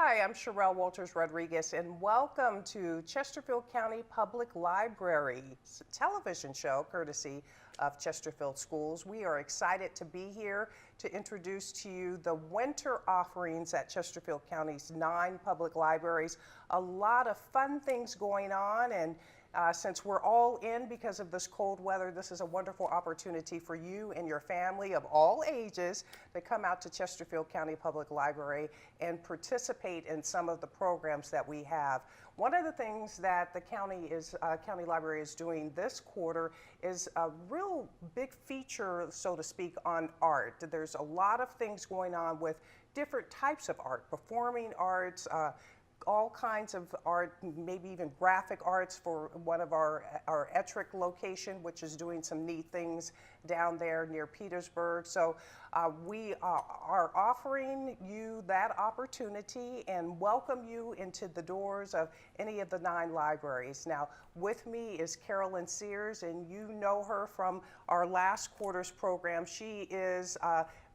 Hi, I'm Sherelle Walters Rodriguez, and welcome to Chesterfield County Public Library's television show, courtesy of Chesterfield Schools. We are excited to be here to introduce to you the winter offerings at Chesterfield County's 9 public libraries. A lot of fun things going on, and since we're all in because of this cold weather, this is a wonderful opportunity for you and your family of all ages to come out to Chesterfield County Public Library and participate in some of the programs that we have. One of the things that the county library is doing this quarter is a real big feature, so to speak, on art. There's a lot of things going on with different types of art, performing arts, all kinds of art, maybe even graphic arts for one of our Ettrick location, which is doing some neat things down there near Petersburg. So we are offering you that opportunity and welcome you into the doors of any of the 9 libraries. Now, with me is Carolyn Sears, and you know her from our last quarter's program. She is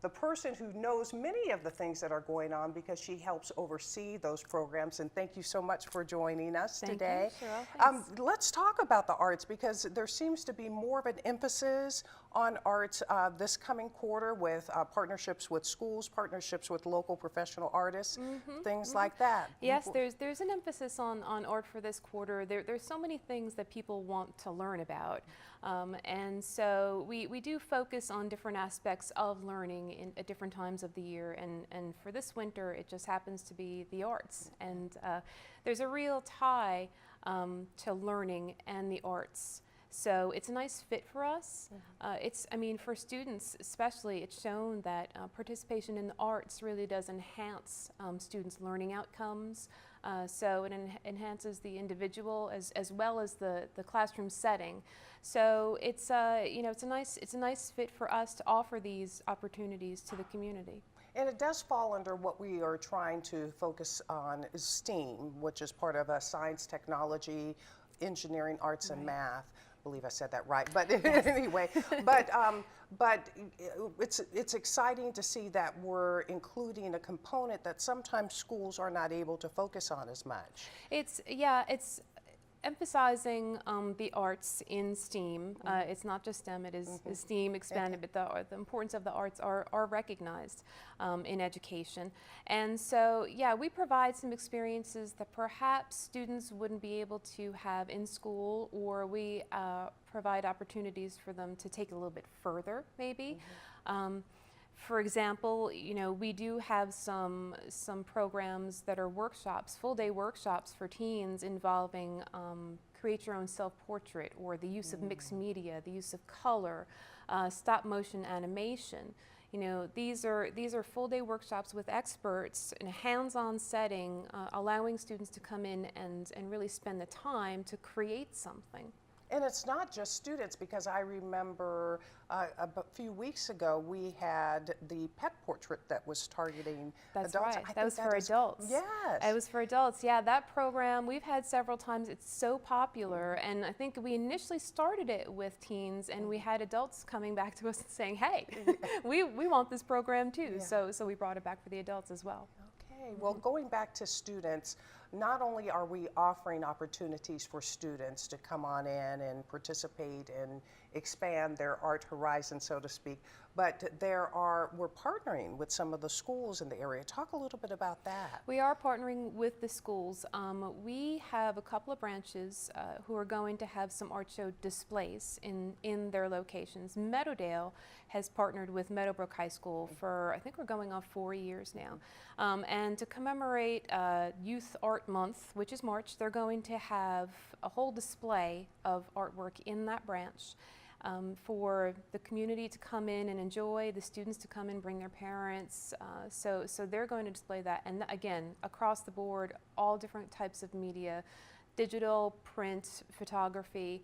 the person who knows many of the things that are going on because she helps oversee those programs. And thank you so much for joining us today. Thank you, Cheryl. Let's talk about the arts, because there seems to be more of an emphasis on arts this coming quarter with partnerships with schools, partnerships with local professional artists, things like that. Yes, there's an emphasis on art for this quarter. There's so many things that people want to learn about. And so we do focus on different aspects of learning at different times of the year. And for this winter, it just happens to be the arts. And there's a real tie to learning and the arts. So it's a nice fit for us. For students especially, it's shown that participation in the arts really does enhance students' learning outcomes. So it enhances the individual as well as the classroom setting. So it's it's a nice fit for us to offer these opportunities to the community. And it does fall under what we are trying to focus on is STEAM, which is part of a science, technology, engineering, arts, and math. I believe I said that right, but anyway, but it's exciting to see that we're including a component that sometimes schools are not able to focus on as much. It's emphasizing the arts in STEAM. It's not just STEM, it is STEAM expanded, but the importance of the arts are recognized in education. And so, yeah, we provide some experiences that perhaps students wouldn't be able to have in school, or we provide opportunities for them to take it a little bit further, maybe. For example, we do have some programs that are workshops, full-day workshops for teens involving create your own self-portrait, or the use of mixed media, the use of color, stop-motion animation. These are full-day workshops with experts in a hands-on setting, allowing students to come in and really spend the time to create something. And it's not just students, because I remember a few weeks ago we had the pet portrait that was targeting adults. That's right. That was for adults. Yes. It was for adults. Yeah, that program we've had several times. It's so popular, and I think we initially started it with teens, and we had adults coming back to us and saying, "Hey, we want this program too." Yeah. So we brought it back for the adults as well. Okay. Well, going back to students, not only are we offering opportunities for students to come on in and participate and expand their art horizon, so to speak, but we're partnering with some of the schools in the area. Talk a little bit about that. We are partnering with the schools. We have a couple of branches who are going to have some art show displays in their locations. Meadowdale has partnered with Meadowbrook High School for, I think we're going on 4 years now. And to commemorate Youth Art Month, which is March, they're going to have a whole display of artwork in that branch. For the community to come in and enjoy, the students to come in, bring their parents. So they're going to display that. And again, across the board, all different types of media, digital, print, photography.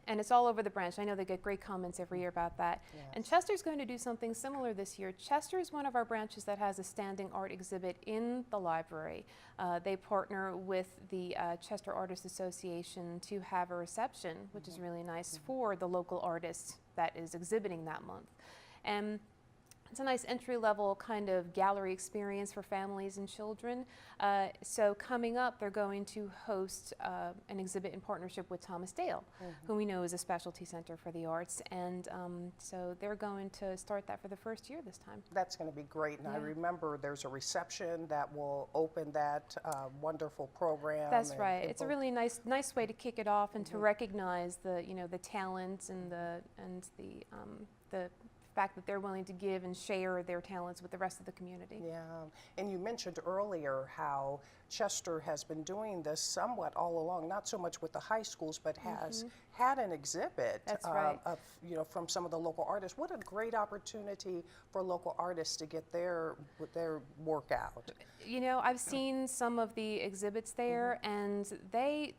And it's all over the branch. I know they get great comments every year about that. Yes. And Chester's going to do something similar this year. Chester is one of our branches that has a standing art exhibit in the library. They partner with the Chester Artists Association to have a reception, which is really nice for the local artist that is exhibiting that month. And It's a nice entry-level kind of gallery experience for families and children. So coming up, they're going to host an exhibit in partnership with Thomas Dale, who we know is a specialty center for the arts, and so they're going to start that for the first year this time. That's going to be great, and I Yeah. remember there's a reception that will open that wonderful program. That's and right. It's a people- really nice way to kick it off and to recognize the the talent and the fact that they're willing to give and share their talents with the rest of the community. Yeah, and you mentioned earlier how Chester has been doing this somewhat all along, not so much with the high schools, but has had an exhibit That's right. of, from some of the local artists. What a great opportunity for local artists to get their work out. I've seen some of the exhibits there, and they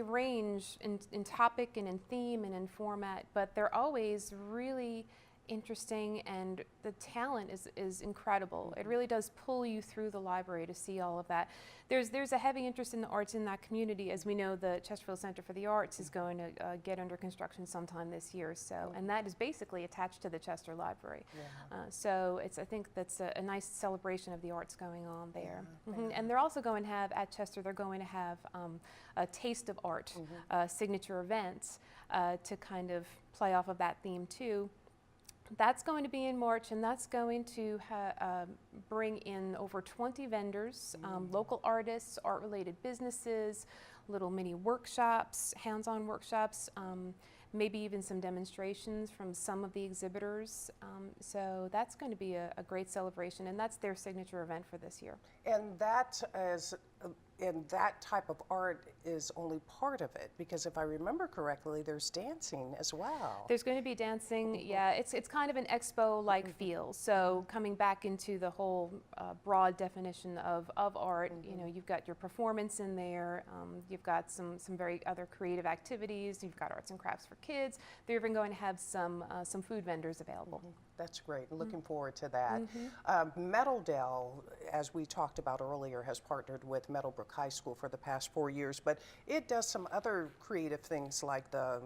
range in topic and in theme and in format, but they're always really interesting, and the talent is incredible. It really does pull you through the library to see all of that. There's a heavy interest in the arts in that community. As we know, the Chesterfield Center for the Arts is going to get under construction sometime this year, and that is basically attached to the Chester Library. So I think that's a nice celebration of the arts going on there. And they're also going to have, at Chester, they're going to have a Taste of Art signature event to kind of play off of that theme too. That's going to be in March, and that's going to bring in over 20 vendors, local artists, art-related businesses, little mini workshops, hands-on workshops, maybe even some demonstrations from some of the exhibitors. So that's going to be a great celebration, and that's their signature event for this year. And that type of art is only part of it, because if I remember correctly, there's dancing as well. There's going to be dancing. Yeah, it's kind of an expo-like feel. So coming back into the whole broad definition of art, you've got your performance in there. You've got some very other creative activities. You've got arts and crafts for kids. They're even going to have some food vendors available. That's great. Looking forward to that. Meadowdale, as we talked about earlier, has partnered with Meadowbrook High School for the past 4 years, but it does some other creative things like the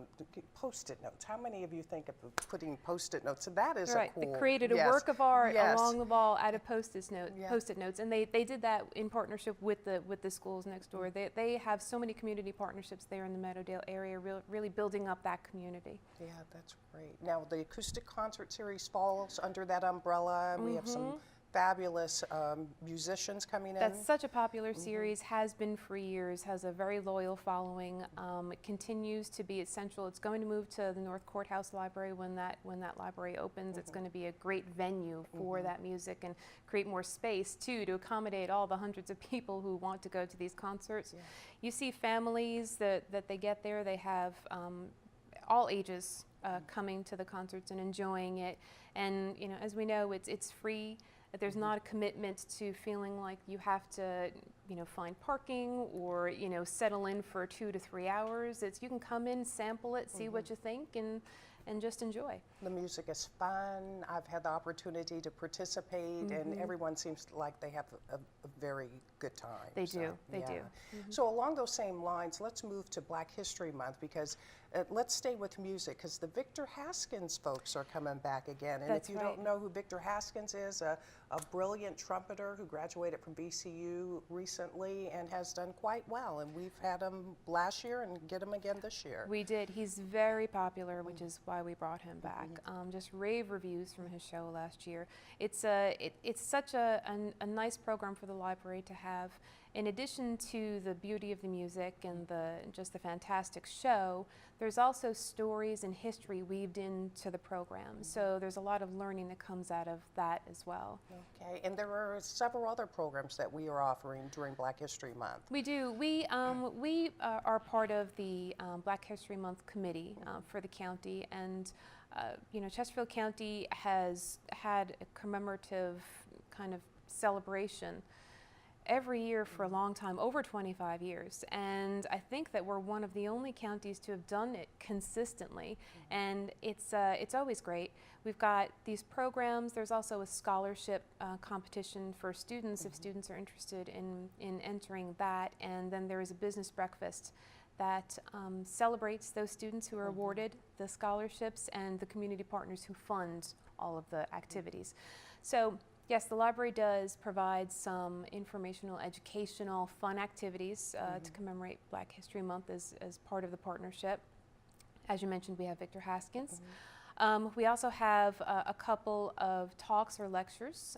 Post-it notes. How many of you think of putting Post-it notes? So that is Right. a cool. They created a yes. work of art Yes. along the wall out of Post-it Yeah. notes, and they did that in partnership with the schools next door. They have so many community partnerships there in the Meadowdale area, really building up that community. Yeah, that's great. Now, the acoustic concert series falls under that umbrella. We have some fabulous musicians coming in. That's such a popular series, has been for years, has a very loyal following. It continues to be essential. It's going to move to the North Courthouse Library when that library opens. It's going to be a great venue for that music and create more space too to accommodate all the hundreds of people who want to go to these concerts. Yeah. You see families that they get there, they have all ages coming to the concerts and enjoying it. And as we know, it's free. There's not a commitment to feeling like you have to, find parking or, settle in for 2 to 3 hours. You can come in, sample it, see what you think, and just enjoy. The music is fun. I've had the opportunity to participate, and everyone seems like they have a very good time. They So, do. They yeah. do. So along those same lines, let's move to Black History Month, because let's stay with music, because the Victor Haskins folks are coming back again. And That's if you right. don't know who Victor Haskins is, a brilliant trumpeter who graduated from VCU recently and has done quite well. And we've had him last year and get him again this year. We did. He's very popular, which is why we brought him back. Just rave reviews from his show last year. It's such a nice program for the library to have. In addition to the beauty of the music and just the fantastic show, there's also stories and history weaved into the program. So there's a lot of learning that comes out of that as well. Okay, and there are several other programs that we are offering during Black History Month. We do. We are part of the Black History Month committee for the county, and Chesterfield County has had a commemorative kind of celebration every year for a long time, over 25 years. And I think that we're one of the only counties to have done it consistently. And it's always great. We've got these programs. There's also a scholarship competition for students if students are interested in entering that. And then there is a business breakfast that celebrates those students who are awarded the scholarships and the community partners who fund all of the activities. So yes, the library does provide some informational, educational, fun activities to commemorate Black History Month as part of the partnership. As you mentioned, we have Victor Haskins. We also have a couple of talks or lectures.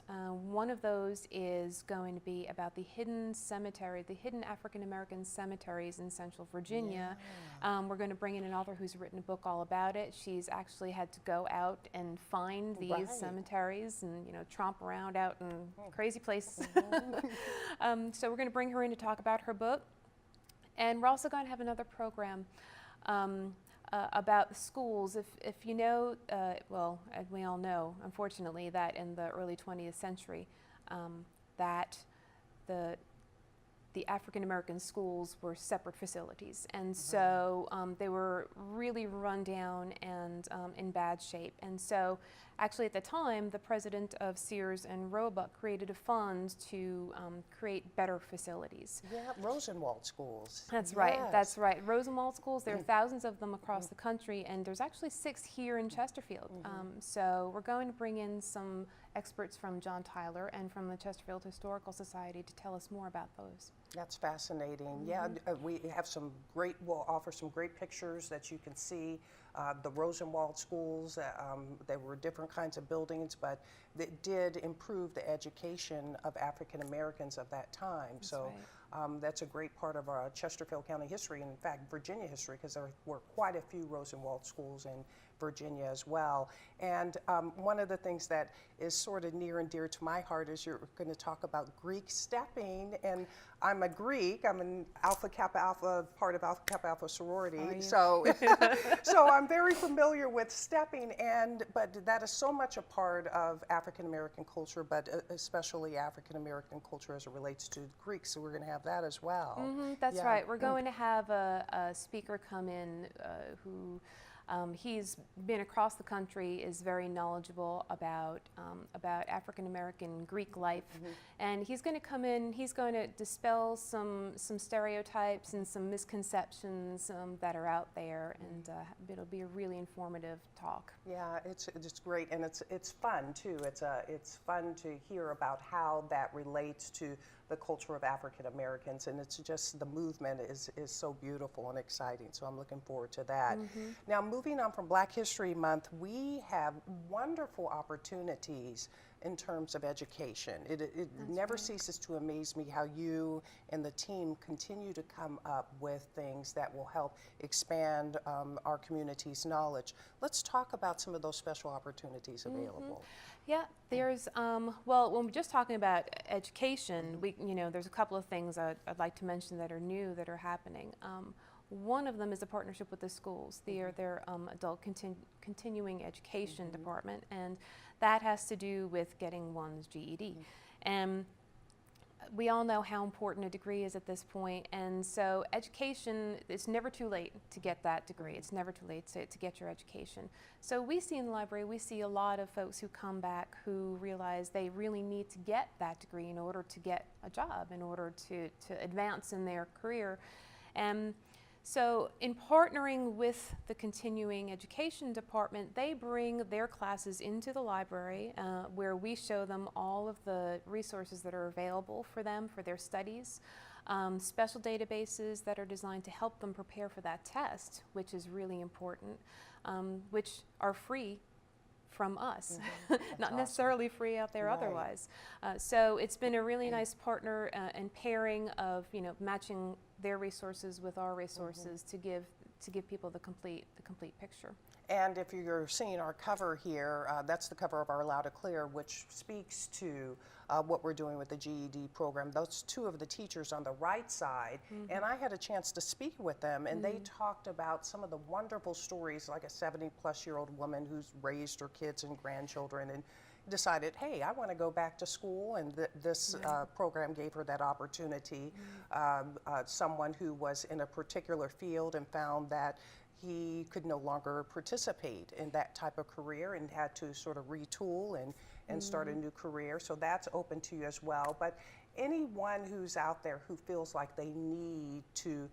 One of those is going to be about the hidden cemetery, the hidden African American cemeteries in Central Virginia. Yeah. We're going to bring in an author who's written a book all about it. She's actually had to go out and find these Right. cemeteries and, you know, tromp around out in crazy places. So we're going to bring her in to talk about her book. And we're also going to have another program about the schools. If you know, well, we all know, unfortunately, that in the early 20th century, that the African American schools were separate facilities, and so they were really run down and in bad shape. And so, actually, at the time, the president of Sears and Roebuck created a fund to create better facilities. Yeah, Rosenwald schools. That's right. Yes. That's right. Rosenwald schools. There are thousands of them across the country, and there's actually 6 here in Chesterfield. So we're going to bring in some experts from John Tyler and from the Chesterfield Historical Society to tell us more about those. That's fascinating. Yeah, we have some great, we'll offer some great pictures that you can see. The Rosenwald schools, there were different kinds of buildings, but it did improve the education of African Americans of that time. That's So right. that's a great part of our Chesterfield County history, and in fact, Virginia history, because there were quite a few Rosenwald schools in Virginia as well. And one of the things that is sort of near and dear to my heart is you're going to talk about Greek stepping. And I'm a Greek. I'm an Alpha Kappa Alpha, part of Alpha Kappa Alpha sorority. So, so I'm very familiar with stepping, but that is so much a part of African American culture, but especially African American culture as it relates to Greeks. So we're going to have that as well. That's Yeah. right. We're going to have a speaker come in who he's been across the country, is very knowledgeable about African American Greek life, and he's going to come in. He's going to dispel some stereotypes and some misconceptions that are out there, and it'll be a really informative talk. Yeah, it's great, and it's fun too. It's fun to hear about how that relates to the culture of African Americans, and it's just the movement is so beautiful and exciting. So I'm looking forward to that. Now, moving on from Black History Month, we have wonderful opportunities in terms of education. It never ceases to amaze me how you and the team continue to come up with things that will help expand our community's knowledge. Let's talk about some of those special opportunities available. Yeah, there's, well, when we're just talking about education, there's a couple of things I'd like to mention that are new that are happening. One of them is a partnership with the schools, their adult continuing education department, and that has to do with getting one's GED. And we all know how important a degree is at this point, and so education, it's never too late to get that degree. It's never too late to get your education. So we see in the library, we see a lot of folks who come back who realize they really need to get that degree in order to get a job, in order to advance in their career. And so in partnering with the continuing education department, they bring their classes into the library where we show them all of the resources that are available for them for their studies, special databases that are designed to help them prepare for that test, which is really important, which are free from us, not necessarily free out there otherwise. So it's been a really nice partner and pairing of matching their resources with our resources to give people the complete picture. And if you're seeing our cover here, that's the cover of our Loud and Clear, which speaks to what we're doing with the GED program. Those two of the teachers on the right side, and I had a chance to speak with them, and they talked about some of the wonderful stories, like a 70-plus-year-old woman who's raised her kids and grandchildren and decided, hey, I want to go back to school, and this program gave her that opportunity. Someone who was in a particular field and found that he could no longer participate in that type of career and had to sort of retool and start a new career. So that's open to you as well. But anyone who's out there who feels like they need to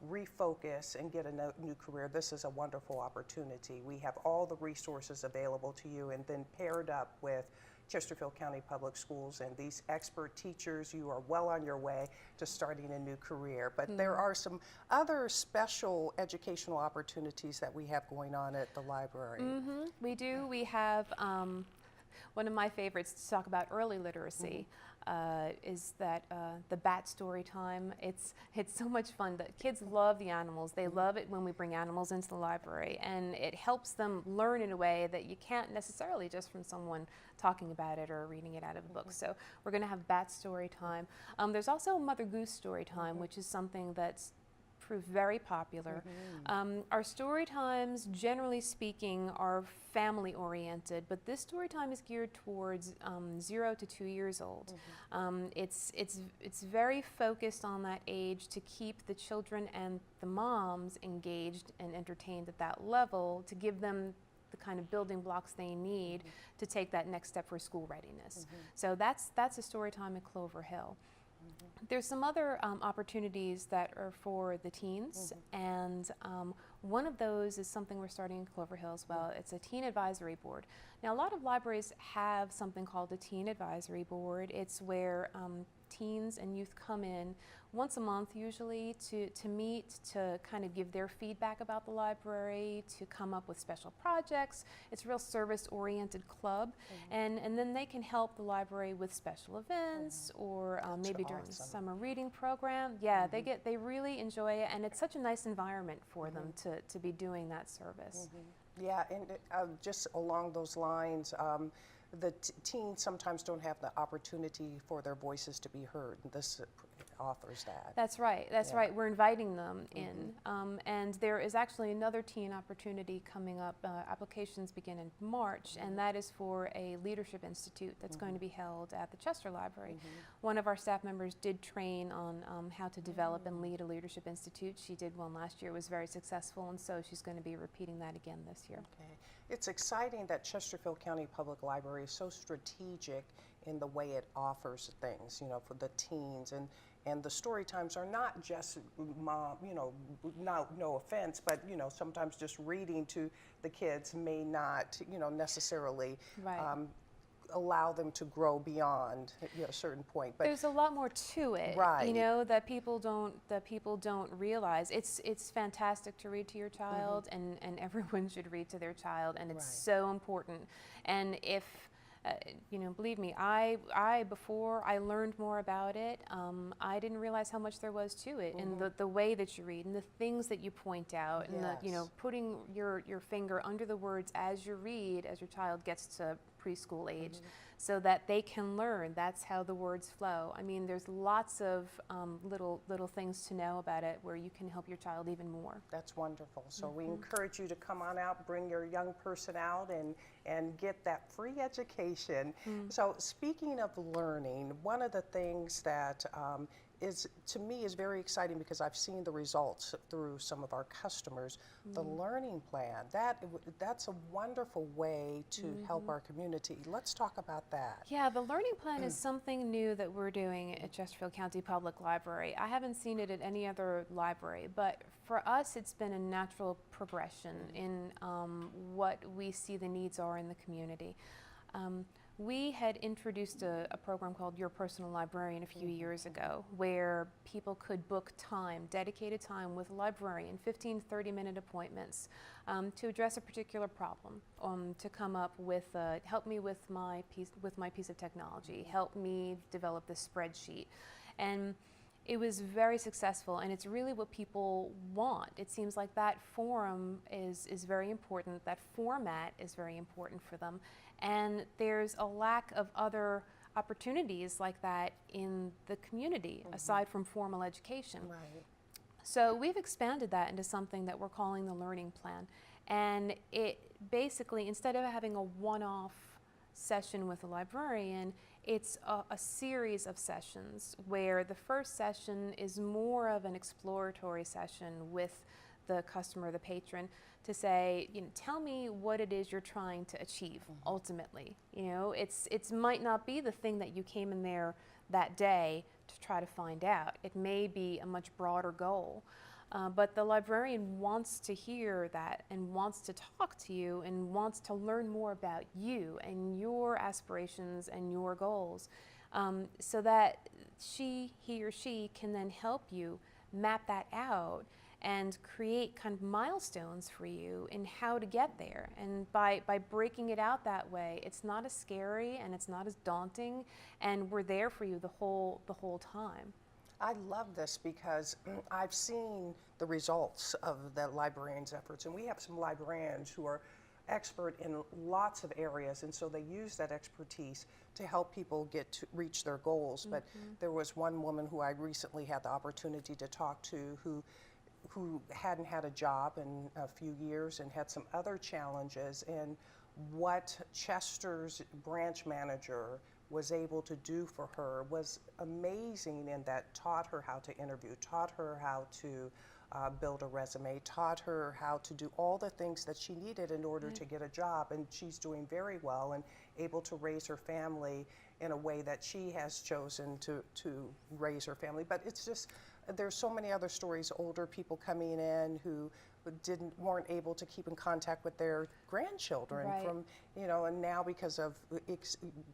refocus and get a new career, this is a wonderful opportunity. We have all the resources available to you, and then paired up with Chesterfield County Public Schools and these expert teachers, you are well on your way to starting a new career. But there are some other special educational opportunities that we have going on at the library. We do. We have one of my favorites to talk about early literacy. Is that the bat story time. It's so much fun. The kids love the animals. They love it when we bring animals into the library, and it helps them learn in a way that you can't necessarily just from someone talking about it or reading it out of a book. So we're going to have bat story time. There's also Mother Goose story time, which is something that's proved very popular. Our story times, generally speaking, are family oriented, but this story time is geared towards 0 to 2 years old. It's very focused on that age to keep the children and the moms engaged and entertained at that level, to give them the kind of building blocks they need to take that next step for school readiness. So that's a story time at Clover Hill. There's some other opportunities that are for the teens, and one of those is something we're starting in Clover Hill as well. It's a teen advisory board. Now, a lot of libraries have something called a teen advisory board. It's where teens and youth come in once a month usually to meet, to kind of give their feedback about the library, to come up with special projects. It's a real service-oriented club, and then they can help the library with special events or maybe during the summer reading program. Yeah, they really enjoy it, and it's such a nice environment for them to be doing that service. Yeah, and just along those lines, the teens sometimes don't have the opportunity for their voices to be heard, and this offers that. That's right. That's right. We're inviting them in, and there is actually another teen opportunity coming up. Applications begin in March, and that is for a leadership institute that's going to be held at the Chester Library. One of our staff members did train on how to develop and lead a leadership institute. She did one last year. It was very successful, and so she's going to be repeating that again this year. Okay. It's exciting that Chesterfield County Public Library is so strategic in the way it offers things, you know, for the teens, and the story times are not just mom, you know, no offense, but you know, sometimes just reading to the kids may not, you know, necessarily allow them to grow beyond a certain point. But there's a lot more to it, you know, that people don't realize. It's fantastic to read to your child, and everyone should read to their child, and it's so important. And if you know, believe me, I before I learned more about it, I didn't realize how much there was to it, and the way that you read, and the things that you point out, and the, you know, putting your finger under the words as you read, as your child gets to preschool age, so that they can learn. That's how the words flow. I mean, there's lots of little things to know about it where you can help your child even more. That's wonderful. So we encourage you to come on out, bring your young person out, and get that free education. So speaking of learning, one of the things that is, to me, is very exciting because I've seen the results through some of our customers. The learning plan, that's a wonderful way to help our community. Let's talk about that. Yeah, the learning plan is something new that we're doing at Chesterfield County Public Library. I haven't seen it at any other library, but for us it's been a natural progression in what we see the needs are in the community. We had introduced a program called Your Personal Librarian a few years ago, where people could book time, dedicated time with a librarian, 15, 30-minute appointments to address a particular problem, to come up with, help me with my piece of technology, help me develop this spreadsheet. And it was very successful, and it's really what people want. It seems like that forum is very important, that format is very important for them. And there's a lack of other opportunities like that in the community, aside from formal education. So we've expanded that into something that we're calling the learning plan. And it basically, instead of having a one-off session with a librarian, it's a series of sessions where the first session is more of an exploratory session with the customer, the patron, to say, you know, tell me what it is you're trying to achieve ultimately. You know, it might not be the thing that you came in there that day to try to find out. It may be a much broader goal. But the librarian wants to hear that and wants to talk to you and wants to learn more about you and your aspirations and your goals, so that he or she can then help you map that out and create kind of milestones for you in how to get there. And by breaking it out that way, it's not as scary and it's not as daunting, and we're there for you the whole time. I love this because I've seen the results of the librarians' efforts, and we have some librarians who are expert in lots of areas, and so they use that expertise to help people get to reach their goals. But there was one woman who I recently had the opportunity to talk to who hadn't had a job in a few years and had some other challenges, and what Chester's branch manager was able to do for her was amazing, in that taught her how to interview, taught her how to build a resume, taught her how to do all the things that she needed in order to get a job, and she's doing very well and able to raise her family in a way that she has chosen to raise her family. But it's just, there's so many other stories, older people coming in who weren't able to keep in contact with their grandchildren from, and now because of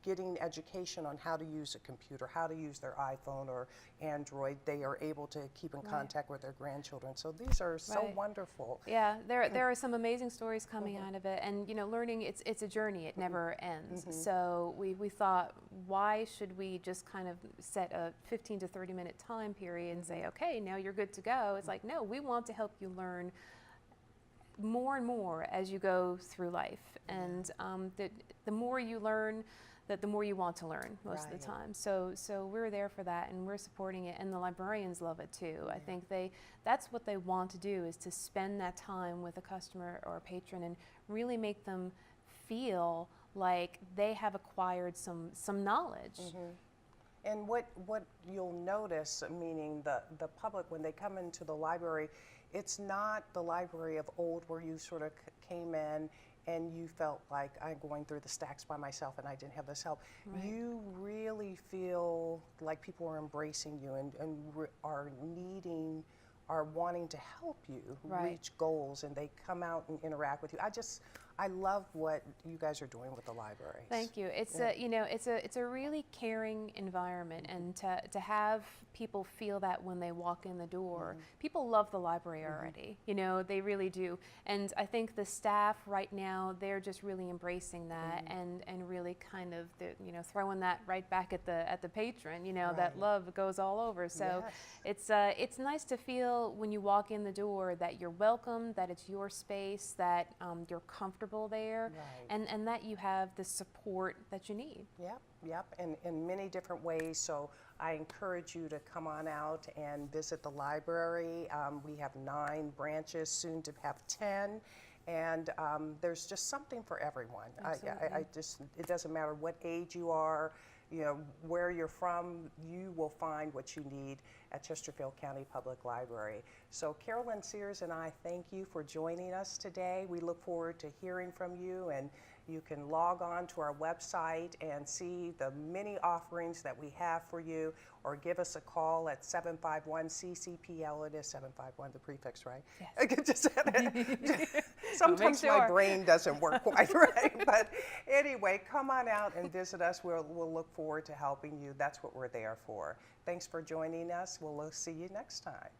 getting education on how to use a computer, how to use their iPhone or Android, they are able to keep in contact with their grandchildren. So these are so wonderful. Yeah, there are some amazing stories coming out of it, and learning, it's a journey, it never ends. So we thought, why should we just kind of set a 15 to 30 minute time period and say, okay, now you're good to go? It's like, no, we want to help you learn more and more as you go through life, and the more you learn, the more you want to learn most of the time. So we're there for that, and we're supporting it, and the librarians love it too. I think that's what they want to do, is to spend that time with a customer or a patron and really make them feel like they have acquired some knowledge. And what you'll notice, meaning the public, when they come into the library, it's not the library of old where you sort of came in and you felt like, I'm going through the stacks by myself and I didn't have this help. You really feel like people are embracing you and are wanting to help you reach goals, and they come out and interact with you. I love what you guys are doing with the libraries. Thank you. It's it's a really caring environment, and to have people feel that when they walk in the door. People love the library already. They really do. And I think the staff right now, they're just really embracing that and really kind of throwing that right back at the patron. That love goes all over. So it's nice to feel when you walk in the door that you're welcome, that it's your space, that you're comfortable there, and that you have the support that you need. Yep, and in many different ways. So I encourage you to come on out and visit the library. We have 9 branches, soon to have 10. And there's just something for everyone. It doesn't matter what age you are, where you're from, you will find what you need at Chesterfield County Public Library. So Carolyn Sears and I thank you for joining us today. We look forward to hearing from you, and you can log on to our website and see the many offerings that we have for you, or give us a call at 751-CCPL. It is 751, the prefix, right? Yes. Sometimes my brain doesn't work quite right. But anyway, come on out and visit us. We'll look forward to helping you. That's what we're there for. Thanks for joining us. We'll see you next time.